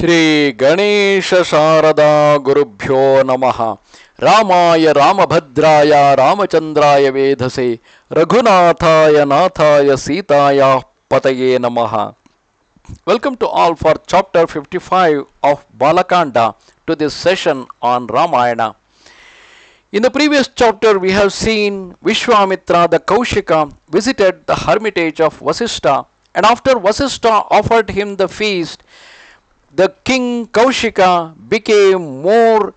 Shri Ganesha Sharada Gurubhyo Namaha Ramaya Ramabhadraya Ramachandraya Vedhase Raghunathaya Nathaya Sitaya Pataye Namaha. Welcome to all for chapter 55 of Bala Kanda to this session on Ramayana. In the previous chapter, we have seen Vishwamitra the Kaushika visited the hermitage of Vasista, and after Vasista offered him the feast, the king Kaushika became more,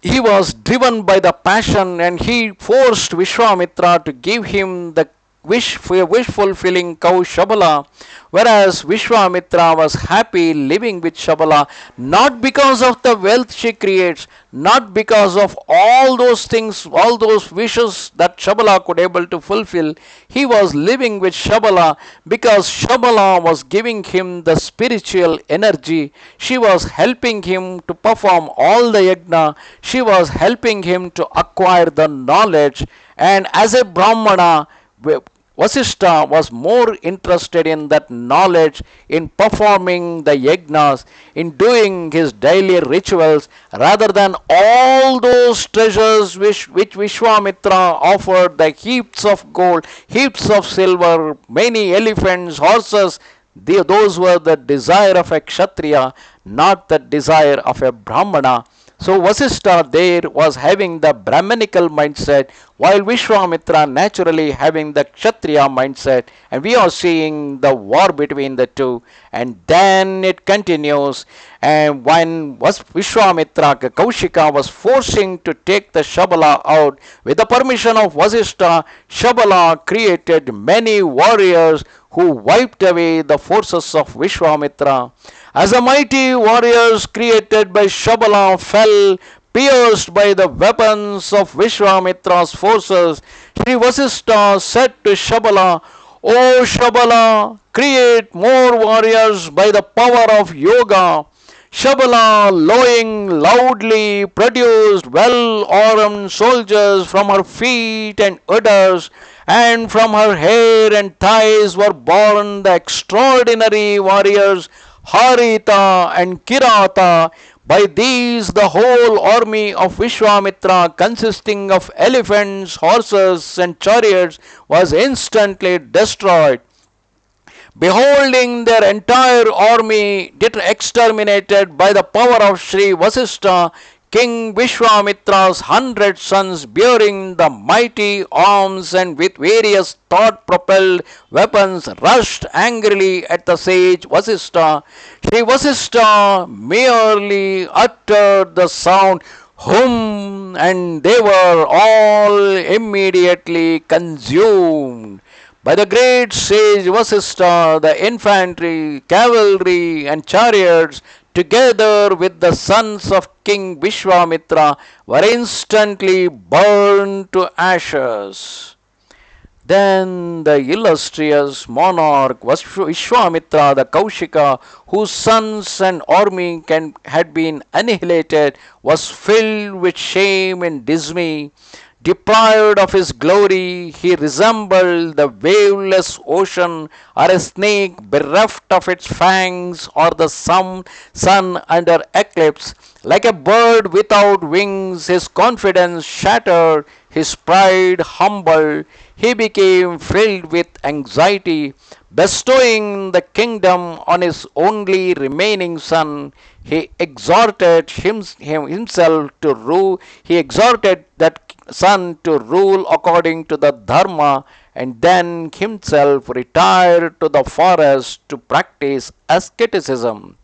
he was driven by the passion and he forced Vishwamitra to give him the wish fulfilling cow Shabala, whereas Vishwamitra was happy living with Shabala, not because of the wealth she creates, not because of all those things, all those wishes that Shabala could able to fulfill. He was living with Shabala because Shabala was giving him the spiritual energy. She was helping him to perform all the yajna. She was helping him to acquire the knowledge, and as a Brahmana, Vasista was more interested in that knowledge, in performing the yajnas, in doing his daily rituals, rather than all those treasures which Vishwamitra offered, the heaps of gold, heaps of silver, many elephants, horses. Those were the desire of a Kshatriya, not the desire of a Brahmana. So Vasista there was having the Brahmanical mindset, while Vishwamitra naturally having the Kshatriya mindset, and we are seeing the war between the two. And then it continues, and when Vishwamitra Kaushika was forcing to take the Shabala out, with the permission of Vasista, Shabala created many warriors who wiped away the forces of Vishwamitra. As the mighty warriors created by Shabala fell, pierced by the weapons of Vishwamitra's forces, Sri Vasista said to Shabala, "O Shabala, create more warriors by the power of yoga." Shabala, lowing loudly, produced well-armed soldiers from her feet and udders, and from her hair and thighs were born the extraordinary warriors Harita and Kirata. By these the whole army of Vishwamitra, consisting of elephants, horses and chariots, was instantly destroyed. Beholding their entire army exterminated by the power of Sri Vasista, King Vishwamitra's 100 sons, bearing the mighty arms and with various thought-propelled weapons, rushed angrily at the sage Vasista. Sri Vasista merely uttered the sound "Hum," and they were all immediately consumed. By the great sage Vasista, the infantry, cavalry and chariots, together with the sons of King Vishwamitra, were instantly burned to ashes. Then the illustrious monarch Vishwamitra the Kaushika, whose sons and army had been annihilated, was filled with shame and dismay. Deprived of his glory, he resembled the waveless ocean, or a snake bereft of its fangs, or the sun under eclipse. Like a bird without wings, his confidence shattered, his pride humbled. He became filled with anxiety. Bestowing the kingdom on his only remaining son, he exhorted himself to rule. He exhorted that son to rule according to the dharma, and then himself retired to the forest to practice asceticism.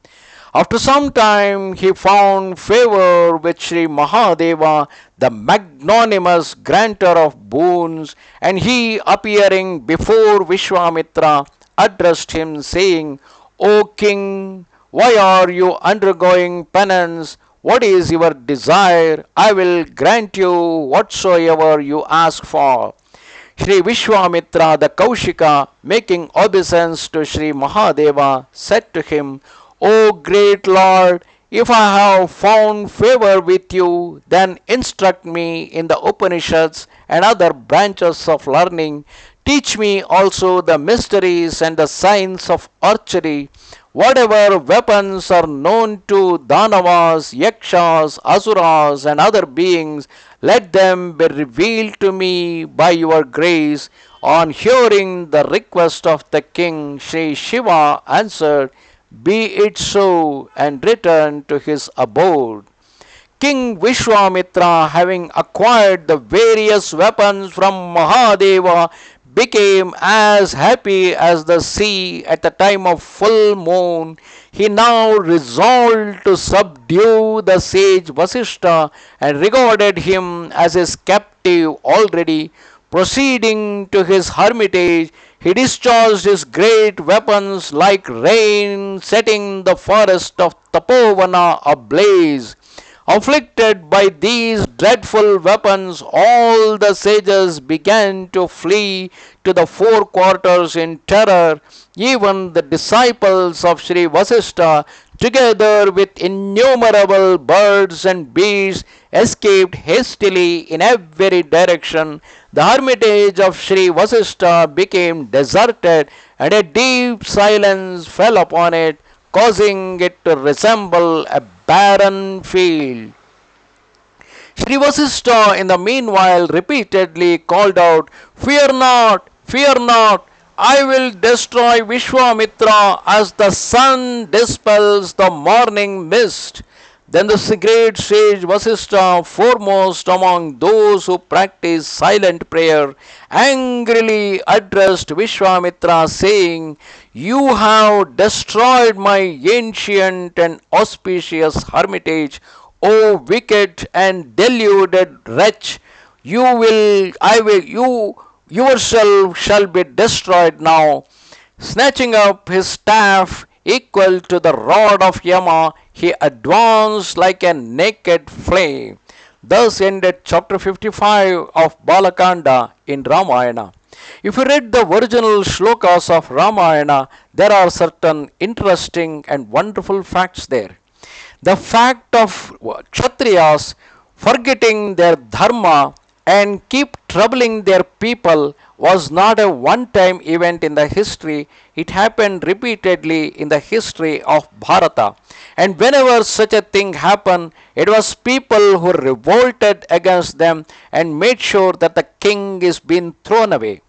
After some time, he found favor with Sri Mahadeva, the magnanimous granter of boons, and he, appearing before Vishwamitra, addressed him, saying, "O king, why are you undergoing penance? What is your desire? I will grant you whatsoever you ask for." Sri Vishwamitra the Kaushika, making obeisance to Sri Mahadeva, said to him, "O great Lord, if I have found favor with you, then instruct me in the Upanishads and other branches of learning. Teach me also the mysteries and the science of archery. Whatever weapons are known to Danavas, Yakshas, Asuras, and other beings, let them be revealed to me by your grace. On hearing the request of the king, Sri Shiva answered, Be it so, and returned to his abode. King Vishwamitra, having acquired the various weapons from Mahadeva, became as happy as the sea at the time of full moon. He now resolved to subdue the sage Vasista and regarded him as his captive already. Proceeding to his hermitage, he discharged his great weapons like rain, setting the forest of Tapovana ablaze. Afflicted by these dreadful weapons, all the sages began to flee to the four quarters in terror. Even the disciples of Sri Vasista, together with innumerable birds and beasts, escaped hastily in every direction. The hermitage of Sri Vasista became deserted, and a deep silence fell upon it, causing it to resemble a barren field. Sri Vasista in the meanwhile repeatedly called out, fear not, I will destroy Vishwamitra as the sun dispels the morning mist. Then the great sage Vasista, foremost among those who practice silent prayer, angrily addressed Vishwamitra, saying, You have destroyed my ancient and auspicious hermitage, O wicked and deluded wretch. You yourself shall be destroyed now. Snatching up his staff equal to the rod of Yama, he advanced like a naked flame. Thus ended chapter 55 of Bala Kanda in Ramayana. If you read the original shlokas of Ramayana, there are certain interesting and wonderful facts there. The fact of Kshatriyas forgetting their dharma and keep troubling their people was not a one-time event in the history. It happened repeatedly in the history of Bharata. And whenever such a thing happened, it was people who revolted against them and made sure that the king is being thrown away.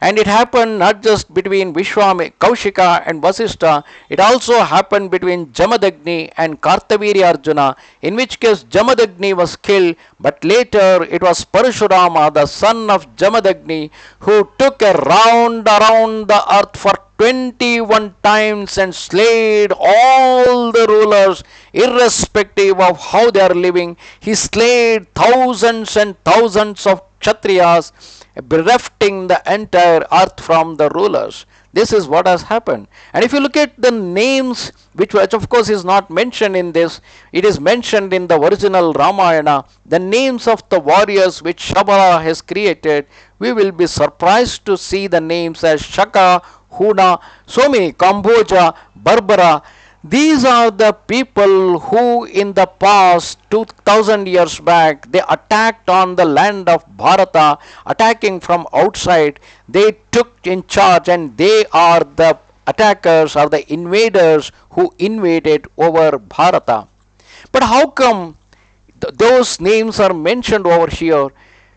And it happened not just between Kaushika and Vasista, it also happened between Jamadagni and Kartavirya Arjuna, in which case Jamadagni was killed, but later it was Parashurama, the son of Jamadagni, who took a round around the earth for 21 times and slayed all the rulers irrespective of how they are living. He slayed thousands and thousands of Kshatriyas, berefting the entire earth from the rulers. This is what has happened. And if you look at the names, which of course is not mentioned in this, it is mentioned in the original Ramayana, the names of the warriors which Shabala has created, we will be surprised to see the names as Shaka, Huna, Somi, Kamboja, Barbara. These are the people who in the past 2000 years back they attacked on the land of Bharata, attacking from outside. They took in charge and they are the attackers or the invaders who invaded over Bharata. But how come those names are mentioned over here?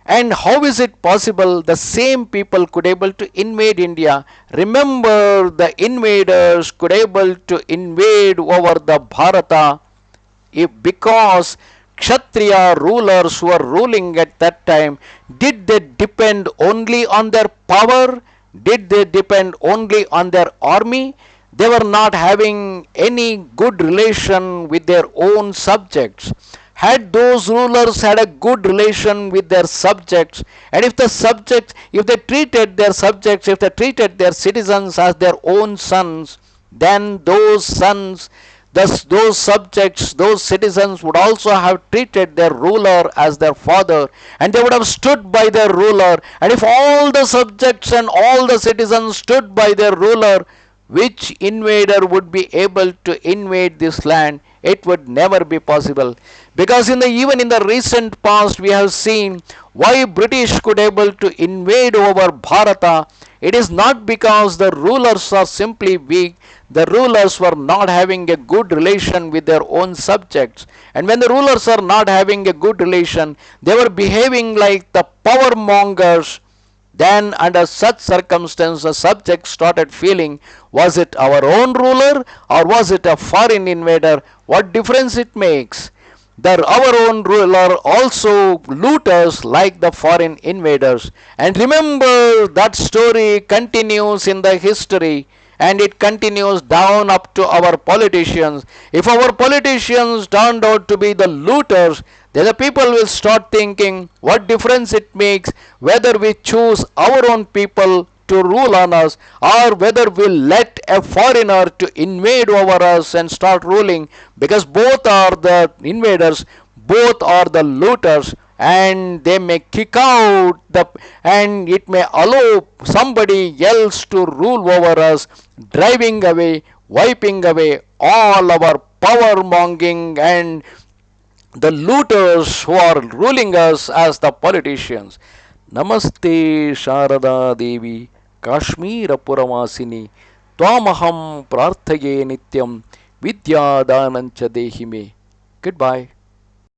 And how is it possible the same people could able to invade India? Remember, the invaders could able to invade over the Bharata because Kshatriya rulers who were ruling at that time, did they depend only on their power? Did they depend only on their army? They were not having any good relation with their own subjects. Had those rulers had a good relation with their subjects, and if they treated their subjects, if they treated their citizens as their own sons, then those sons, those subjects, those citizens would also have treated their ruler as their father, and they would have stood by their ruler. And if all the subjects and all the citizens stood by their ruler, which invader would be able to invade this land? It would never be possible, because even in the recent past we have seen why British could able to invade over Bharata. It is not because the rulers are simply weak. The rulers were not having a good relation with their own subjects. And when the rulers are not having a good relation, they were behaving like the power mongers. Then, under such circumstances, the subject started feeling, was it our own ruler or was it a foreign invader? What difference it makes? Our own ruler also loot us like the foreign invaders. And remember, that story continues in the history, and it continues down up to our politicians. If our politicians turned out to be the looters, then the people will start thinking what difference it makes whether we choose our own people to rule on us or whether we let a foreigner to invade over us and start ruling, because both are the invaders, both are the looters, and they may kick out the and it may allow somebody else to rule over us, driving away, wiping away all our power monging and the looters who are ruling us as the politicians. Namaste Sharada Devi Kashmira Puramasini Twamaham Prarthaye Nityam Vidya Danancha Dehime. Goodbye.